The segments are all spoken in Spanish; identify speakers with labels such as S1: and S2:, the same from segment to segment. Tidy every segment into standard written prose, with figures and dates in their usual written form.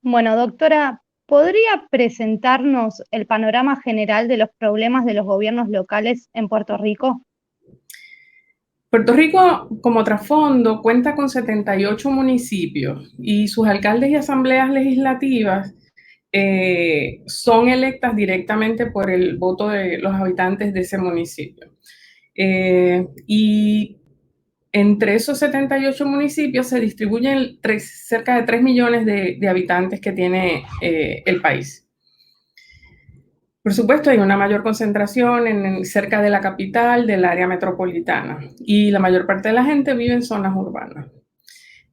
S1: Bueno, doctora, ¿podría presentarnos el panorama general de los problemas de los gobiernos locales en Puerto Rico?
S2: Puerto Rico, como trasfondo, cuenta con 78 municipios y sus alcaldes y asambleas legislativas son electas directamente por el voto de los habitantes de ese municipio. Y entre esos 78 municipios se distribuyen cerca de 3 millones de habitantes que tiene el país. Por supuesto, hay una mayor concentración cerca de la capital, del área metropolitana, y la mayor parte de la gente vive en zonas urbanas.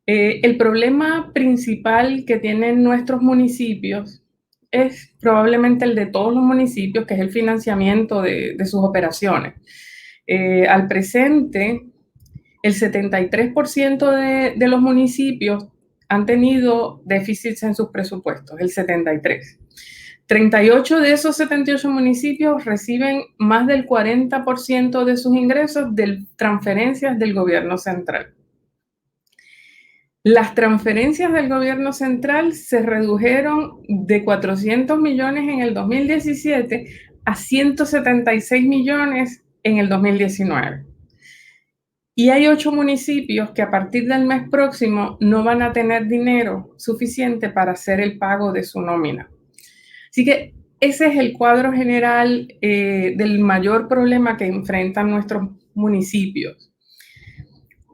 S2: El problema principal que tienen nuestros municipios es probablemente el de todos los municipios, que es el financiamiento de sus operaciones. Al presente, el 73% de los municipios han tenido déficits en sus presupuestos, el 73%. 38 de esos 78 municipios reciben más del 40% de sus ingresos de transferencias del gobierno central. Las transferencias del gobierno central se redujeron de 400 millones en el 2017 a 176 millones en el 2019. Y hay 8 municipios que a partir del mes próximo no van a tener dinero suficiente para hacer el pago de su nómina. Así que ese es el cuadro general del mayor problema que enfrentan nuestros municipios.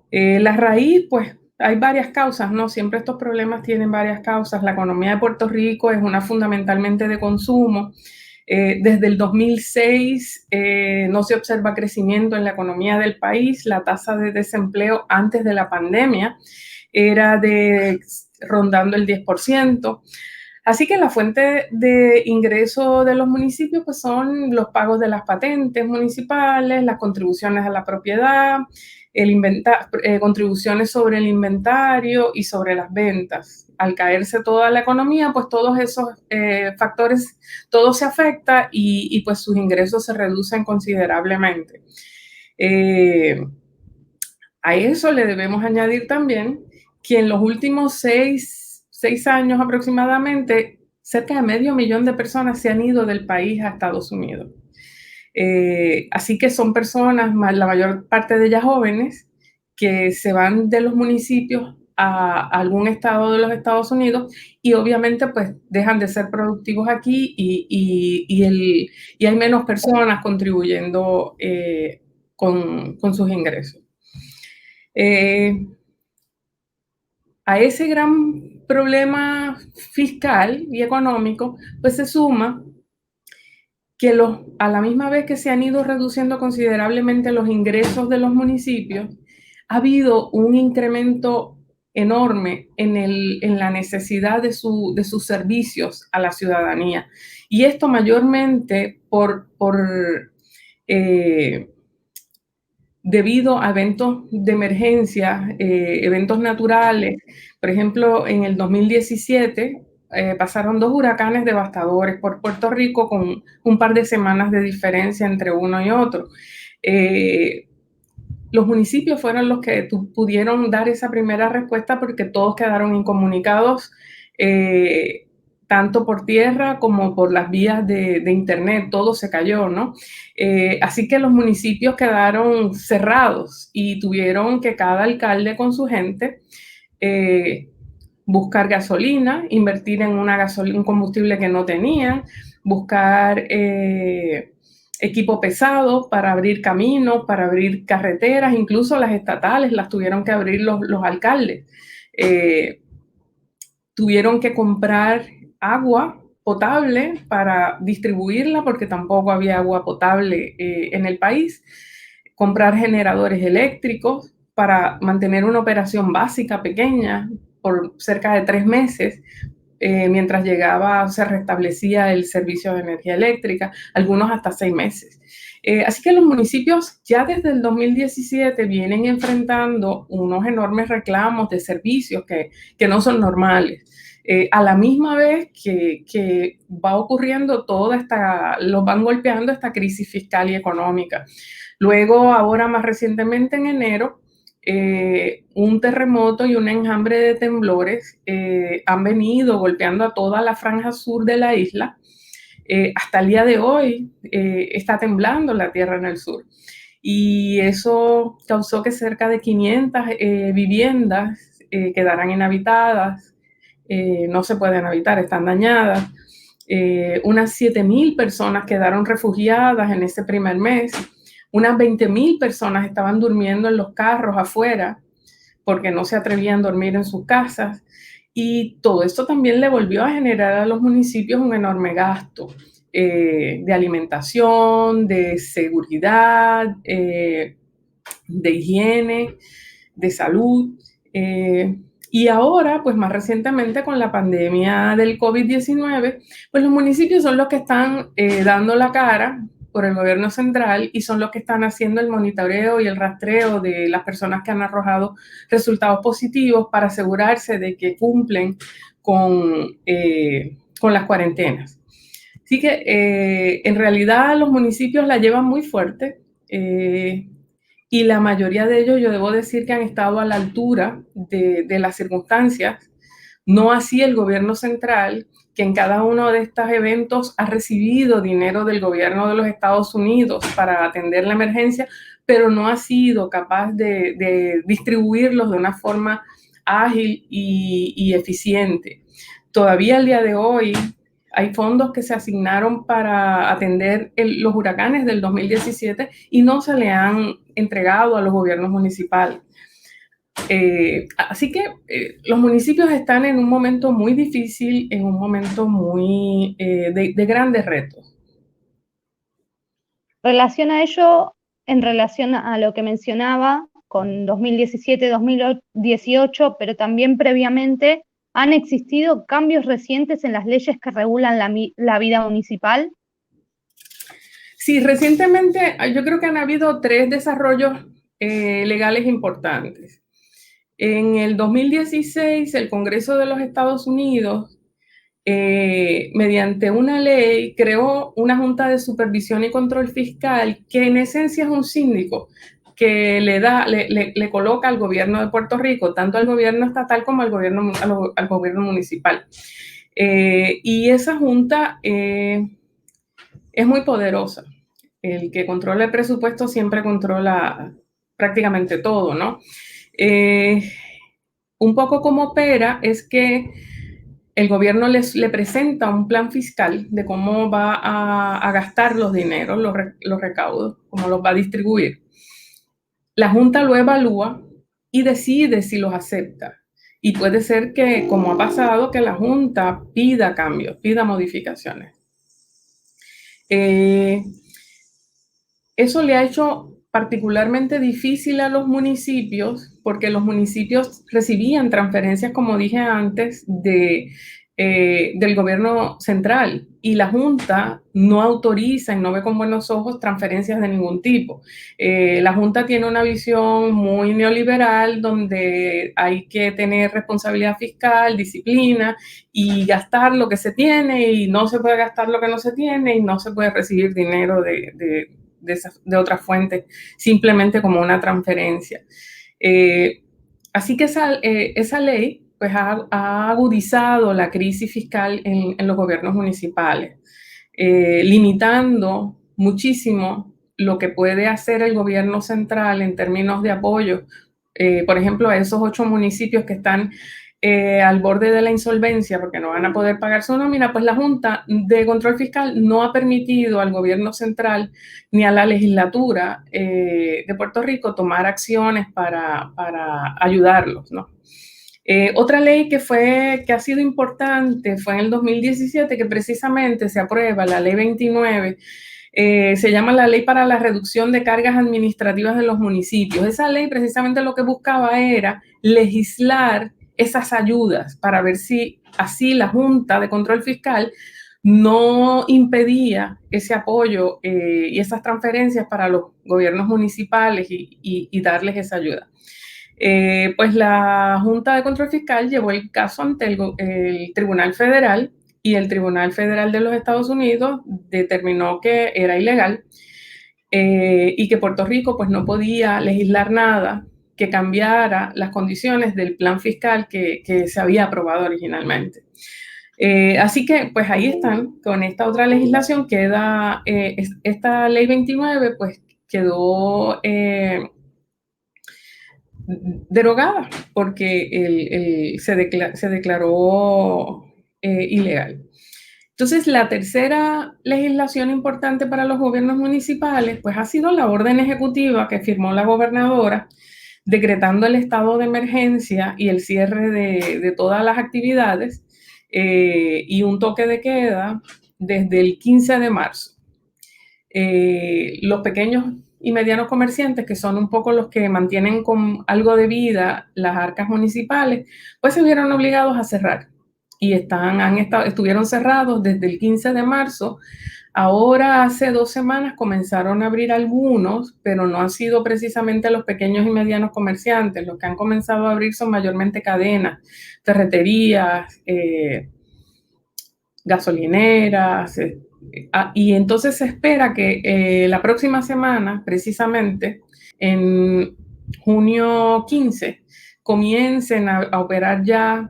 S2: La raíz, pues hay varias causas, ¿no? Siempre estos problemas tienen varias causas. La economía de Puerto Rico es una fundamentalmente de consumo. Desde el 2006 no se observa crecimiento en la economía del país. La tasa de desempleo antes de la pandemia era rondando el 10%. Así que la fuente de ingreso de los municipios pues son los pagos de las patentes municipales, las contribuciones a la propiedad, contribuciones sobre el inventario y sobre las ventas. Al caerse toda la economía, pues todos esos factores, todo se afecta y pues sus ingresos se reducen considerablemente. A eso le debemos añadir también que en los últimos seis años aproximadamente, cerca de medio millón de personas se han ido del país a Estados Unidos. Así que son personas, la mayor parte de ellas jóvenes, que se van de los municipios a algún estado de los Estados Unidos y obviamente pues dejan de ser productivos aquí y hay menos personas contribuyendo con sus ingresos. A ese gran problema fiscal y económico, pues se suma que a la misma vez que se han ido reduciendo considerablemente los ingresos de los municipios, ha habido un incremento enorme en la necesidad de sus servicios a la ciudadanía. Y esto mayormente debido a eventos de emergencia, eventos naturales. Por ejemplo, en el 2017 pasaron 2 huracanes devastadores por Puerto Rico con un par de semanas de diferencia entre uno y otro. Los municipios fueron los que pudieron dar esa primera respuesta porque todos quedaron incomunicados, tanto por tierra como por las vías de internet, todo se cayó, ¿no? Así que los municipios quedaron cerrados y tuvieron que cada alcalde con su gente buscar gasolina, invertir en un combustible que no tenían, buscar equipo pesado para abrir caminos, para abrir carreteras, incluso las estatales las tuvieron que abrir los alcaldes. Tuvieron que comprar agua potable para distribuirla porque tampoco había agua potable en el país, comprar generadores eléctricos para mantener una operación básica pequeña por cerca de 3 meses, mientras se restablecía el servicio de energía eléctrica, algunos hasta 6 meses. Así que los municipios ya desde el 2017 vienen enfrentando unos enormes reclamos de servicios que no son normales. A la misma vez que va ocurriendo los van golpeando esta crisis fiscal y económica. Luego, ahora más recientemente en enero, un terremoto y un enjambre de temblores han venido golpeando a toda la franja sur de la isla. Hasta el día de hoy está temblando la tierra en el sur. Y eso causó que cerca de 500 viviendas quedaran inhabitadas, no se pueden habitar, están dañadas. Unas 7,000 personas quedaron refugiadas en ese primer mes. Unas 20,000 personas estaban durmiendo en los carros afuera porque no se atrevían a dormir en sus casas. Y todo esto también le volvió a generar a los municipios un enorme gasto de alimentación, de seguridad, de higiene, de salud. Y ahora, pues más recientemente con la pandemia del COVID-19, pues los municipios son los que están dando la cara por el gobierno central y son los que están haciendo el monitoreo y el rastreo de las personas que han arrojado resultados positivos para asegurarse de que cumplen con las cuarentenas. Así que en realidad los municipios la llevan muy fuerte y la mayoría de ellos yo debo decir que han estado a la altura de las circunstancias, no así el gobierno central, que en cada uno de estos eventos ha recibido dinero del gobierno de los Estados Unidos para atender la emergencia, pero no ha sido capaz de distribuirlos de una forma ágil y eficiente. Todavía al día de hoy hay fondos que se asignaron para atender los huracanes del 2017 y no se le han entregado a los gobiernos municipales. Así que los municipios están en un momento muy difícil, en un momento muy de grandes retos.
S1: Relación a ello, en relación a lo que mencionaba, con 2017-2018, pero también previamente, ¿han existido cambios recientes en las leyes que regulan la vida municipal?
S2: Sí, recientemente yo creo que han habido 3 desarrollos legales importantes. En el 2016, el Congreso de los Estados Unidos, mediante una ley, creó una Junta de Supervisión y Control Fiscal que en esencia es un síndico que le coloca al gobierno de Puerto Rico, tanto al gobierno estatal como al gobierno municipal. Y esa junta es muy poderosa. El que controla el presupuesto siempre controla prácticamente todo, ¿no? Un poco como opera es que el gobierno le presenta un plan fiscal de cómo va a gastar los dineros, los recaudos, cómo los va a distribuir. La Junta lo evalúa y decide si los acepta. Y puede ser que, como ha pasado, que la Junta pida cambios, pida modificaciones. Eso le ha hecho particularmente difícil a los municipios porque los municipios recibían transferencias, como dije antes, del gobierno central y la Junta no autoriza y no ve con buenos ojos transferencias de ningún tipo. La Junta tiene una visión muy neoliberal donde hay que tener responsabilidad fiscal, disciplina y gastar lo que se tiene y no se puede gastar lo que no se tiene y no se puede recibir dinero de otras fuentes simplemente como una transferencia. Así que esa ley pues ha agudizado la crisis fiscal en los gobiernos municipales, limitando muchísimo lo que puede hacer el gobierno central en términos de apoyo, por ejemplo, a esos 8 municipios que están al borde de la insolvencia porque no van a poder pagar su nómina, pues la Junta de Control Fiscal no ha permitido al gobierno central ni a la legislatura de Puerto Rico tomar acciones para ayudarlos, ¿no? Otra ley que ha sido importante fue en el 2017 que precisamente se aprueba la ley 29, se llama la Ley para la Reducción de Cargas Administrativas de los Municipios. Esa ley precisamente lo que buscaba era legislar esas ayudas para ver si así la Junta de Control Fiscal no impedía ese apoyo y esas transferencias para los gobiernos municipales y darles esa ayuda. Pues la Junta de Control Fiscal llevó el caso ante el Tribunal Federal y el Tribunal Federal de los Estados Unidos determinó que era ilegal y que Puerto Rico pues no podía legislar nada que cambiara las condiciones del plan fiscal que se había aprobado originalmente. Así que, pues ahí están, con esta otra legislación queda, esta ley 29, pues quedó derogada porque se declaró ilegal. Entonces, la tercera legislación importante para los gobiernos municipales, pues ha sido la orden ejecutiva que firmó la gobernadora decretando el estado de emergencia y el cierre de todas las actividades y un toque de queda desde el 15 de marzo. Los pequeños y medianos comerciantes, que son un poco los que mantienen con algo de vida las arcas municipales, pues se vieron obligados a cerrar y estuvieron cerrados desde el 15 de marzo. Ahora, hace 2 semanas, comenzaron a abrir algunos, pero no han sido precisamente los pequeños y medianos comerciantes. Los que han comenzado a abrir son mayormente cadenas, ferreterías, gasolineras, y entonces se espera que la próxima semana, precisamente en junio 15, comiencen a operar ya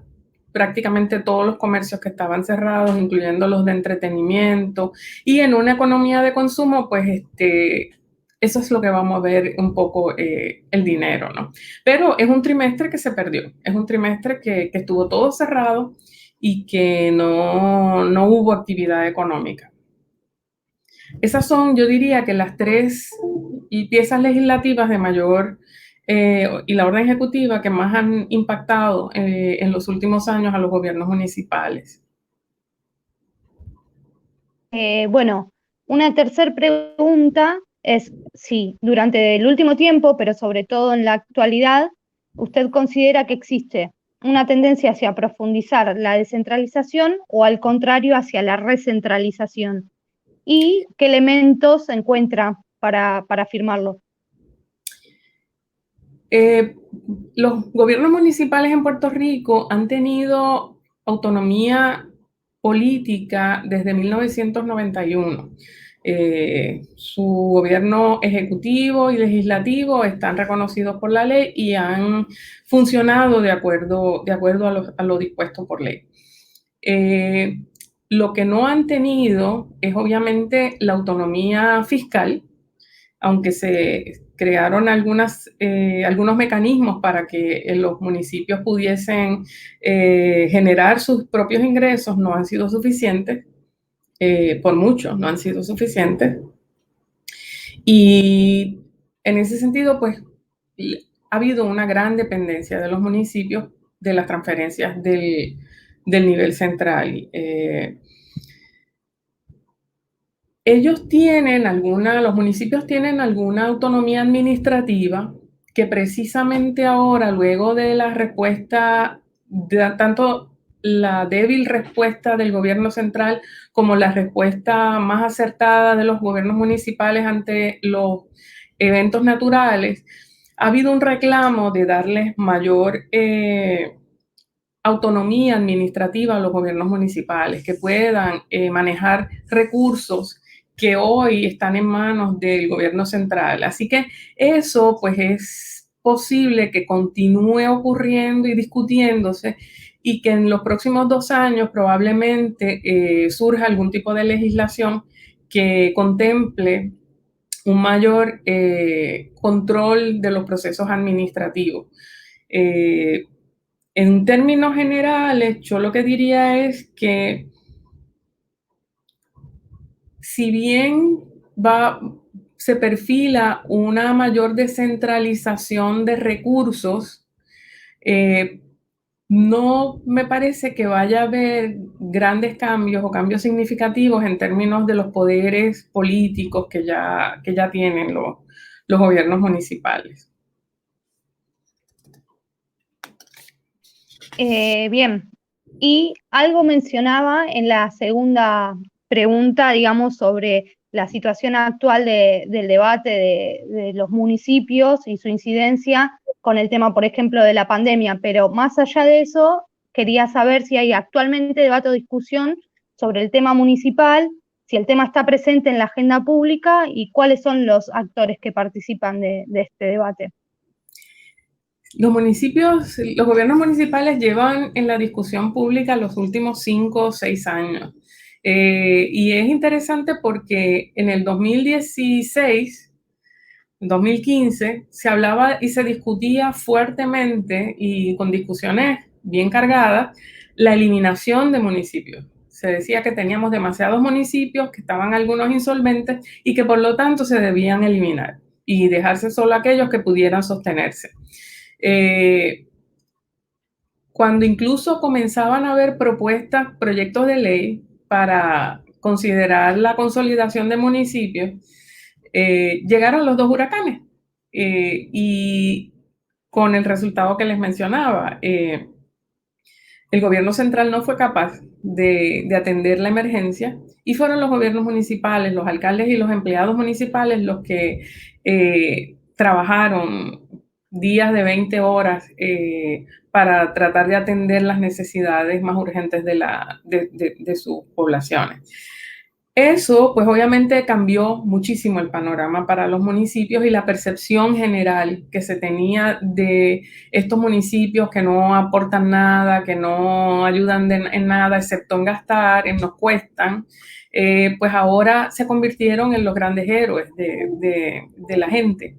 S2: prácticamente todos los comercios que estaban cerrados, incluyendo los de entretenimiento, y en una economía de consumo, pues eso es lo que vamos a ver un poco el dinero, ¿no? Pero es un trimestre que se perdió, es un trimestre que estuvo todo cerrado y que no hubo actividad económica. Esas son, yo diría que las 3 piezas legislativas de mayor y la orden ejecutiva que más han impactado en los últimos años a los gobiernos municipales.
S1: Bueno, una tercera pregunta es si durante el último tiempo, pero sobre todo en la actualidad, usted considera que existe una tendencia hacia profundizar la descentralización o al contrario hacia la recentralización, y qué elementos se encuentra para afirmarlo.
S2: Los gobiernos municipales en Puerto Rico han tenido autonomía política desde 1991. Su gobierno ejecutivo y legislativo están reconocidos por la ley y han funcionado de acuerdo a lo dispuesto por ley. Lo que no han tenido es obviamente la autonomía fiscal, aunque se crearon algunos mecanismos para que los municipios pudiesen generar sus propios ingresos, no han sido suficientes, por mucho, no han sido suficientes. Y en ese sentido, pues, ha habido una gran dependencia de los municipios de las transferencias del nivel central. Los municipios tienen alguna autonomía administrativa que precisamente ahora, luego de la respuesta, tanto la débil respuesta del gobierno central como la respuesta más acertada de los gobiernos municipales ante los eventos naturales, ha habido un reclamo de darles mayor autonomía administrativa a los gobiernos municipales, que puedan manejar recursos que hoy están en manos del gobierno central. Así que eso, pues, es posible que continúe ocurriendo y discutiéndose y que en los próximos 2 años probablemente surja algún tipo de legislación que contemple un mayor control de los procesos administrativos. En términos generales, yo lo que diría es que si bien se perfila una mayor descentralización de recursos, no me parece que vaya a haber grandes cambios o cambios significativos en términos de los poderes políticos que ya tienen los gobiernos municipales.
S1: Bien, y algo mencionaba en la segunda pregunta, digamos, sobre la situación actual del debate de los municipios y su incidencia con el tema, por ejemplo, de la pandemia, pero más allá de eso, quería saber si hay actualmente debate o discusión sobre el tema municipal, si el tema está presente en la agenda pública y cuáles son los actores que participan de este debate.
S2: Los gobiernos municipales llevan en la discusión pública los últimos 5 o 6 años. Y es interesante porque en el 2016, 2015, se hablaba y se discutía fuertemente y con discusiones bien cargadas la eliminación de municipios. Se decía que teníamos demasiados municipios, que estaban algunos insolventes y que por lo tanto se debían eliminar y dejarse solo aquellos que pudieran sostenerse. Cuando incluso comenzaban a haber propuestas, proyectos de ley para considerar la consolidación de municipios, llegaron los dos huracanes y con el resultado que les mencionaba. El gobierno central no fue capaz de atender la emergencia y fueron los gobiernos municipales, los alcaldes y los empleados municipales los que trabajaron días de 20 horas para tratar de atender las necesidades más urgentes de sus poblaciones. Eso, pues obviamente cambió muchísimo el panorama para los municipios y la percepción general que se tenía de estos municipios que no aportan nada, que no ayudan en nada, excepto en gastar, en nos cuestan, pues ahora se convirtieron en los grandes héroes de la gente.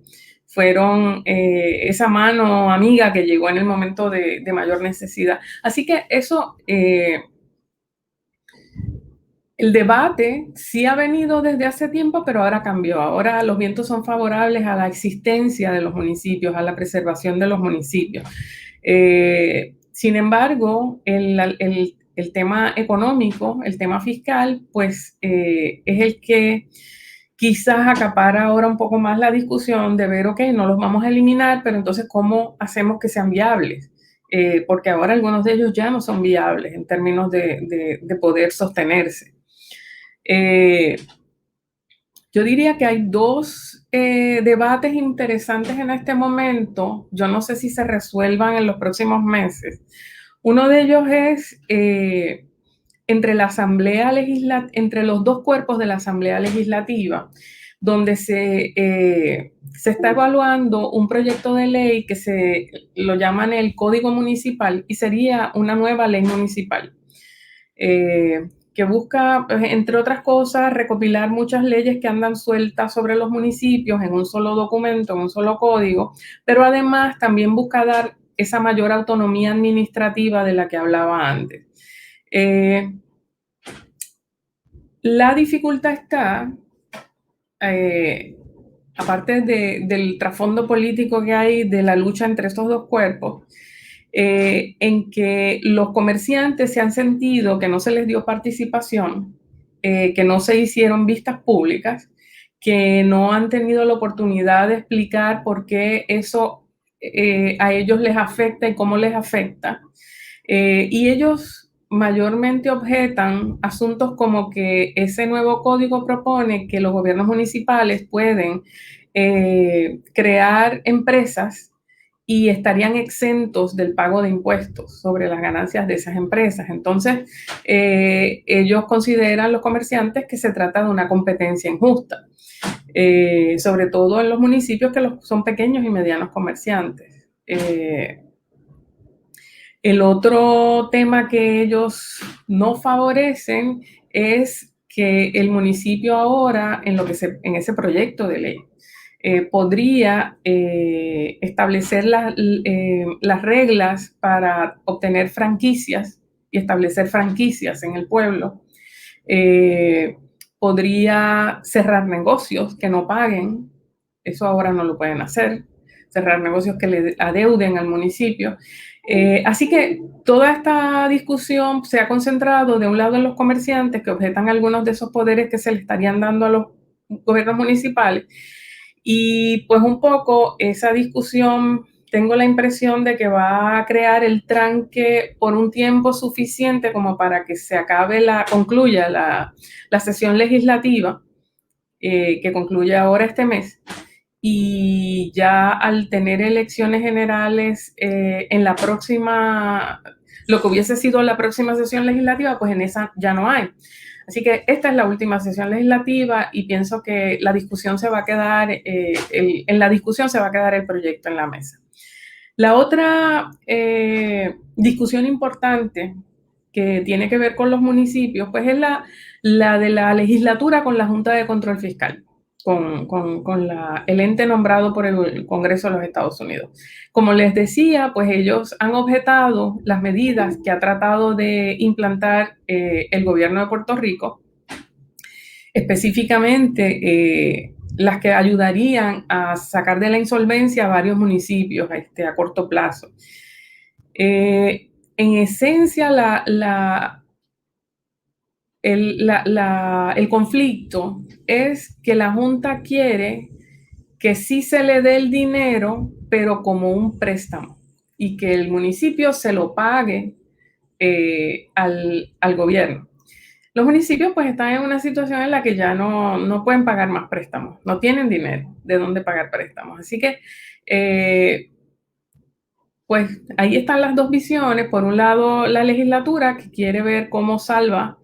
S2: Fueron esa mano amiga que llegó en el momento de mayor necesidad. Así que eso... El debate sí ha venido desde hace tiempo, pero ahora cambió. Ahora los vientos son favorables a la existencia de los municipios, a la preservación de los municipios. Sin embargo, el tema económico, el tema fiscal, pues es el que quizás acapara ahora un poco más la discusión de ver, ok, no los vamos a eliminar, pero entonces, ¿cómo hacemos que sean viables? Porque ahora algunos de ellos ya no son viables en términos de poder sostenerse. Yo diría que hay dos debates interesantes en este momento. Yo no sé si se resuelvan en los próximos meses. Uno de ellos es entre la Asamblea Legislativa, entre los dos cuerpos de la Asamblea Legislativa, donde se está evaluando un proyecto de ley que se lo llaman el Código Municipal y sería una nueva ley municipal. Que busca, entre otras cosas, recopilar muchas leyes que andan sueltas sobre los municipios en un solo documento, en un solo código, pero además también busca dar esa mayor autonomía administrativa de la que hablaba antes. La dificultad está, aparte del trasfondo político que hay de la lucha entre estos dos cuerpos, en que los comerciantes se han sentido que no se les dio participación, que no se hicieron vistas públicas, que no han tenido la oportunidad de explicar por qué eso a ellos les afecta y cómo les afecta. Y ellos mayormente objetan asuntos como que ese nuevo código propone que los gobiernos municipales pueden crear empresas y estarían exentos del pago de impuestos sobre las ganancias de esas empresas. Entonces, ellos consideran, los comerciantes, que se trata de una competencia injusta, sobre todo en los municipios que son pequeños y medianos comerciantes. El otro tema que ellos no favorecen es que el municipio ahora, en ese proyecto de ley, podría establecer las reglas para obtener franquicias y establecer franquicias en el pueblo. Podría cerrar negocios que no paguen, eso ahora no lo pueden hacer, cerrar negocios que le adeuden al municipio. Así que toda esta discusión se ha concentrado de un lado en los comerciantes que objetan algunos de esos poderes que se le estarían dando a los gobiernos municipales. Y pues un poco esa discusión, tengo la impresión de que va a crear el tranque por un tiempo suficiente como para que se concluya la sesión legislativa, que concluye ahora este mes. Y ya al tener elecciones generales en la próxima, lo que hubiese sido la próxima sesión legislativa, pues en esa ya no hay. Así que esta es la última sesión legislativa y pienso que la discusión se va a quedar, en la discusión se va a quedar el proyecto en la mesa. La otra discusión importante que tiene que ver con los municipios, pues es la de la legislatura con la Junta de Control Fiscal, con el ente nombrado por el Congreso de los Estados Unidos. Como les decía, pues ellos han objetado las medidas que ha tratado de implantar el gobierno de Puerto Rico, específicamente las que ayudarían a sacar de la insolvencia a varios municipios a corto plazo. En esencia, el conflicto es que la Junta quiere que sí se le dé el dinero, pero como un préstamo, y que el municipio se lo pague al gobierno. Los municipios pues están en una situación en la que ya no pueden pagar más préstamos, no tienen dinero de dónde pagar préstamos. Así que pues ahí están las dos visiones. Por un lado, la legislatura que quiere ver cómo salva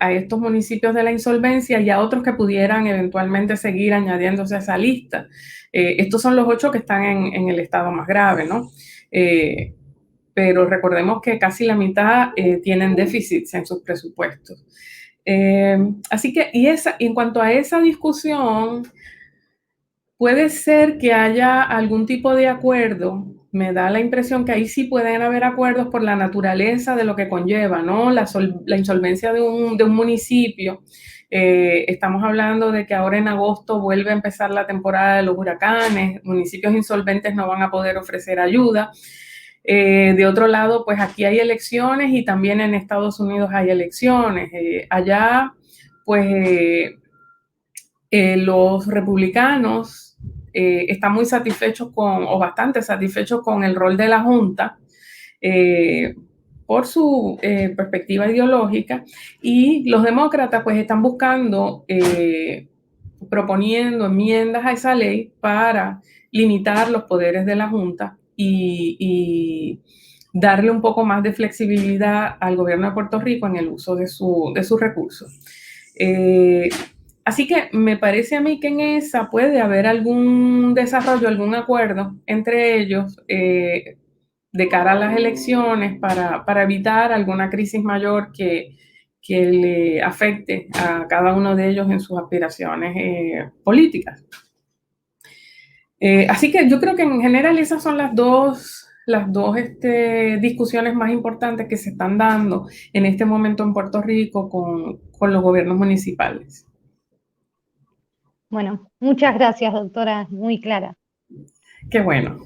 S2: a estos municipios de la insolvencia y a otros que pudieran eventualmente seguir añadiéndose a esa lista. Estos son los 8 que están en el estado más grave, ¿no? Pero recordemos que casi la mitad tienen déficits en sus presupuestos. Así que, en cuanto a esa discusión, puede ser que haya algún tipo de acuerdo. Me da la impresión que ahí sí pueden haber acuerdos por la naturaleza de lo que conlleva, ¿no? La insolvencia de un municipio. Estamos hablando de que ahora en agosto vuelve a empezar la temporada de los huracanes, municipios insolventes no van a poder ofrecer ayuda. De otro lado, pues aquí hay elecciones y también en Estados Unidos hay elecciones. Allá, pues los republicanos están muy satisfechos o bastante satisfechos con el rol de la Junta por su perspectiva ideológica, y los demócratas pues están buscando, proponiendo enmiendas a esa ley para limitar los poderes de la Junta y darle un poco más de flexibilidad al gobierno de Puerto Rico en el uso de sus recursos. Así que me parece a mí que en esa puede haber algún desarrollo, algún acuerdo entre ellos de cara a las elecciones para evitar alguna crisis mayor que le afecte a cada uno de ellos en sus aspiraciones políticas. Así que yo creo que en general esas son las dos discusiones más importantes que se están dando en este momento en Puerto Rico con los gobiernos municipales.
S1: Bueno, muchas gracias, doctora, muy clara.
S2: Qué bueno.